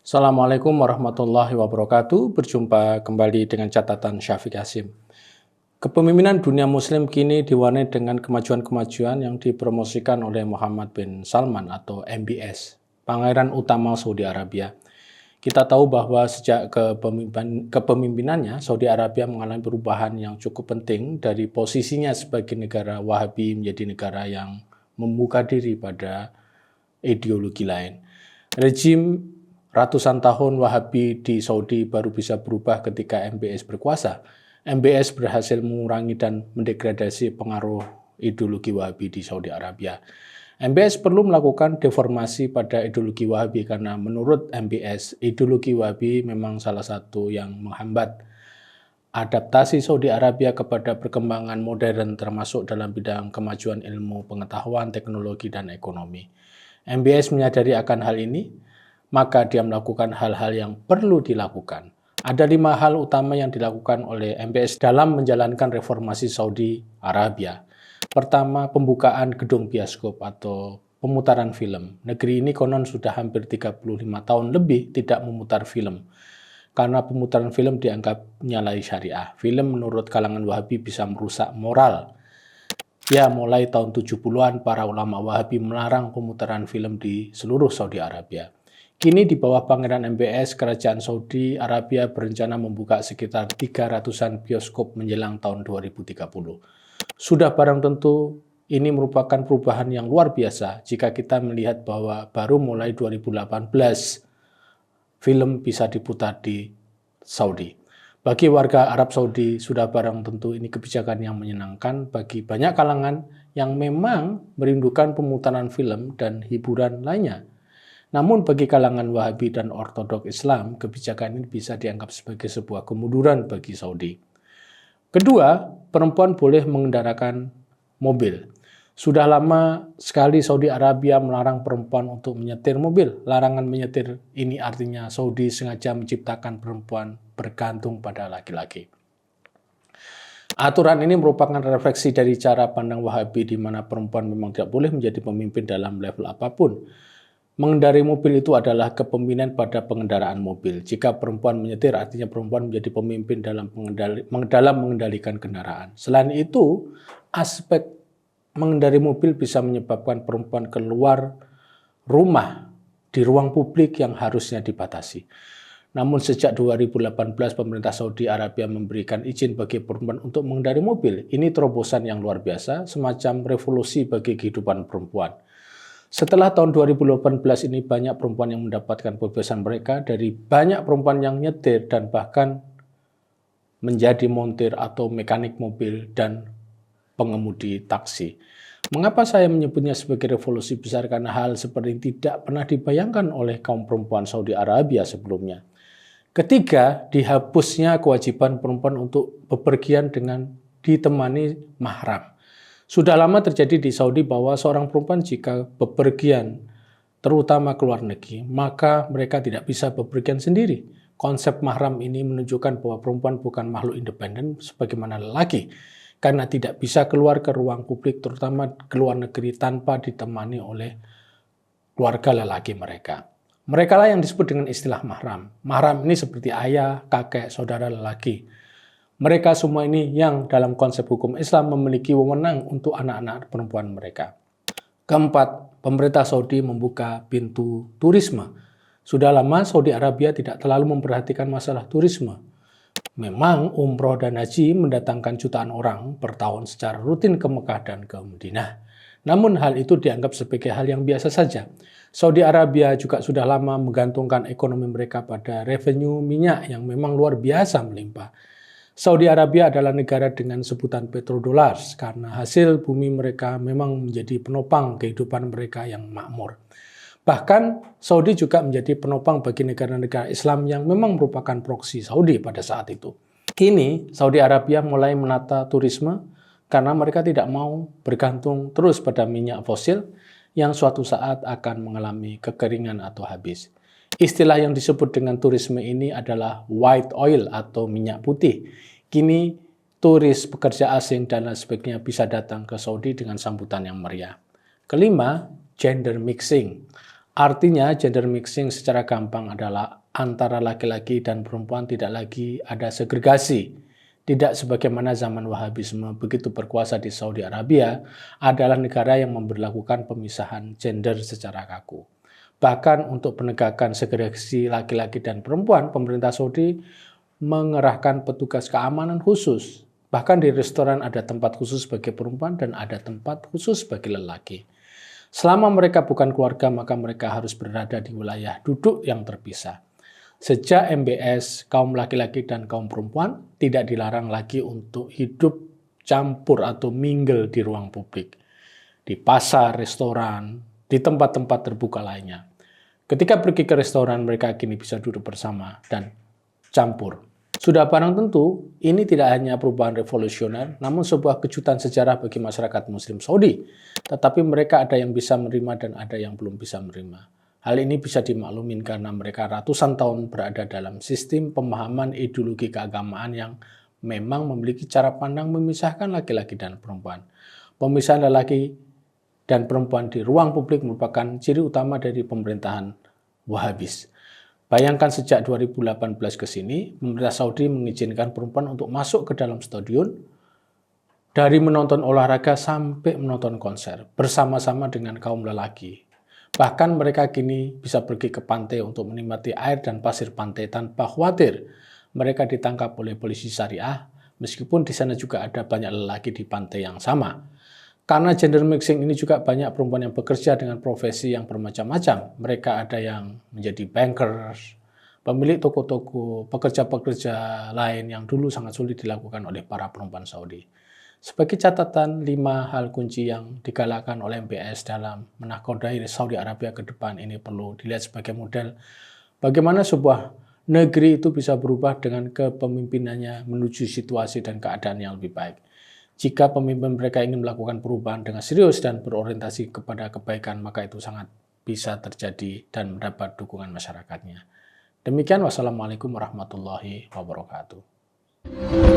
Assalamualaikum warahmatullahi wabarakatuh. Berjumpa kembali dengan catatan Syafiq Hasim. Kepemimpinan dunia muslim kini diwarnai dengan kemajuan-kemajuan yang dipromosikan oleh Muhammad bin Salman atau MBS, Pangeran Utama Saudi Arabia. Kita tahu bahwa sejak kepemimpinannya, Saudi Arabia mengalami perubahan yang cukup penting dari posisinya sebagai negara Wahabi menjadi negara yang membuka diri pada ideologi lain. Rejim ratusan tahun Wahabi di Saudi baru bisa berubah ketika MBS berkuasa. MBS berhasil mengurangi dan mendegradasi pengaruh ideologi Wahabi di Saudi Arabia. MBS perlu melakukan deformasi pada ideologi Wahabi karena menurut MBS, ideologi Wahabi memang salah satu yang menghambat adaptasi Saudi Arabia kepada perkembangan modern termasuk dalam bidang kemajuan ilmu, pengetahuan, teknologi, dan ekonomi. MBS menyadari akan hal ini, maka dia melakukan hal-hal yang perlu dilakukan. Ada 5 hal utama yang dilakukan oleh MBS dalam menjalankan reformasi Saudi Arabia. Pertama, pembukaan gedung bioskop atau pemutaran film. Negeri ini konon sudah hampir 35 tahun lebih tidak memutar film. Karena pemutaran film dianggap menyalahi syariah. Film menurut kalangan Wahabi bisa merusak moral. Ya, mulai tahun 70-an, para ulama Wahabi melarang pemutaran film di seluruh Saudi Arabia. Kini di bawah Pangeran MBS, Kerajaan Saudi Arabia berencana membuka sekitar 300-an bioskop menjelang tahun 2030. Sudah barang tentu ini merupakan perubahan yang luar biasa jika kita melihat bahwa baru mulai 2018 film bisa diputar di Saudi. Bagi warga Arab Saudi, sudah barang tentu ini kebijakan yang menyenangkan bagi banyak kalangan yang memang merindukan pemutaran film dan hiburan lainnya. Namun bagi kalangan Wahabi dan Ortodok Islam, kebijakan ini bisa dianggap sebagai sebuah kemunduran bagi Saudi. Kedua, perempuan boleh mengendaраkan mobil. Sudah lama sekali Saudi Arabia melarang perempuan untuk menyetir mobil. Larangan menyetir ini artinya Saudi sengaja menciptakan perempuan bergantung pada laki-laki. Aturan ini merupakan refleksi dari cara pandang Wahabi di mana perempuan memang tidak boleh menjadi pemimpin dalam level apapun. Mengendarai mobil itu adalah kepemimpinan pada pengendaraan mobil. Jika perempuan menyetir, artinya perempuan menjadi pemimpin dalam mengendalikan kendaraan. Selain itu, aspek mengendarai mobil bisa menyebabkan perempuan keluar rumah di ruang publik yang harusnya dibatasi. Namun sejak 2018, pemerintah Saudi Arabia memberikan izin bagi perempuan untuk mengendarai mobil. Ini terobosan yang luar biasa, semacam revolusi bagi kehidupan perempuan. Setelah tahun 2018 ini banyak perempuan yang mendapatkan kebebasan mereka dari banyak perempuan yang nyetir dan bahkan menjadi montir atau mekanik mobil dan pengemudi taksi. Mengapa saya menyebutnya sebagai revolusi besar? Karena hal seperti ini tidak pernah dibayangkan oleh kaum perempuan Saudi Arabia sebelumnya. Ketiga, dihapusnya kewajiban perempuan untuk bepergian dengan ditemani mahram. Sudah lama terjadi di Saudi bahwa seorang perempuan jika bepergian, terutama ke luar negeri, maka mereka tidak bisa bepergian sendiri. Konsep mahram ini menunjukkan bahwa perempuan bukan makhluk independen sebagaimana lelaki, karena tidak bisa keluar ke ruang publik, terutama ke luar negeri, tanpa ditemani oleh keluarga lelaki mereka. Mereka lah yang disebut dengan istilah mahram. Mahram ini seperti ayah, kakek, saudara lelaki. Mereka semua ini yang dalam konsep hukum Islam memiliki wewenang untuk anak-anak perempuan mereka. Keempat, pemerintah Saudi membuka pintu turisme. Sudah lama Saudi Arabia tidak terlalu memperhatikan masalah turisme. Memang umroh dan haji mendatangkan jutaan orang per tahun secara rutin ke Mekah dan ke Madinah. Namun hal itu dianggap sebagai hal yang biasa saja. Saudi Arabia juga sudah lama menggantungkan ekonomi mereka pada revenue minyak yang memang luar biasa melimpah. Saudi Arabia adalah negara dengan sebutan petrodollars karena hasil bumi mereka memang menjadi penopang kehidupan mereka yang makmur. Bahkan Saudi juga menjadi penopang bagi negara-negara Islam yang memang merupakan proksi Saudi pada saat itu. Kini Saudi Arabia mulai menata turisme karena mereka tidak mau bergantung terus pada minyak fosil yang suatu saat akan mengalami kekeringan atau habis. Istilah yang disebut dengan turisme ini adalah white oil atau minyak putih. Kini turis, pekerja asing, dan lain sebagainya bisa datang ke Saudi dengan sambutan yang meriah. Kelima, gender mixing Artinya gender mixing secara gampang adalah antara laki-laki dan perempuan tidak lagi ada segregasi. Tidak sebagaimana zaman Wahabisme begitu berkuasa di Saudi Arabia adalah negara yang memberlakukan pemisahan gender secara kaku. Bahkan untuk penegakan segregasi laki-laki dan perempuan, pemerintah Saudi mengerahkan petugas keamanan khusus. Bahkan di restoran ada tempat khusus bagi perempuan dan ada tempat khusus bagi lelaki. Selama mereka bukan keluarga, maka mereka harus berada di wilayah duduk yang terpisah. Sejak MBS, kaum laki-laki dan kaum perempuan tidak dilarang lagi untuk hidup campur atau mingle di ruang publik, di pasar, restoran, di tempat-tempat terbuka lainnya. Ketika pergi ke restoran, mereka kini bisa duduk bersama dan campur. Sudah barang tentu, ini tidak hanya perubahan revolusioner, namun sebuah kejutan sejarah bagi masyarakat Muslim Saudi. Tetapi mereka ada yang bisa menerima dan ada yang belum bisa menerima. Hal ini bisa dimaklumin karena mereka ratusan tahun berada dalam sistem pemahaman ideologi keagamaan yang memang memiliki cara pandang memisahkan laki-laki dan perempuan. Pemisahan laki dan perempuan di ruang publik merupakan ciri utama dari pemerintahan Wahabis. Bayangkan sejak 2018 ke sini, pemerintah Saudi mengizinkan perempuan untuk masuk ke dalam stadion, dari menonton olahraga sampai menonton konser, bersama-sama dengan kaum lelaki. Bahkan mereka kini bisa pergi ke pantai untuk menikmati air dan pasir pantai tanpa khawatir mereka ditangkap oleh polisi syariah, meskipun di sana juga ada banyak lelaki di pantai yang sama. Karena gender mixing ini juga banyak perempuan yang bekerja dengan profesi yang bermacam-macam. Mereka ada yang menjadi bankers, pemilik toko-toko, pekerja-pekerja lain yang dulu sangat sulit dilakukan oleh para perempuan Saudi. Sebagai catatan, 5 hal kunci yang digalakkan oleh MBS dalam menakodai Saudi Arabia ke depan ini perlu dilihat sebagai model bagaimana sebuah negeri itu bisa berubah dengan kepemimpinannya menuju situasi dan keadaan yang lebih baik. Jika pemimpin mereka ingin melakukan perubahan dengan serius dan berorientasi kepada kebaikan, maka itu sangat bisa terjadi dan mendapat dukungan masyarakatnya. Demikian, wassalamualaikum warahmatullahi wabarakatuh.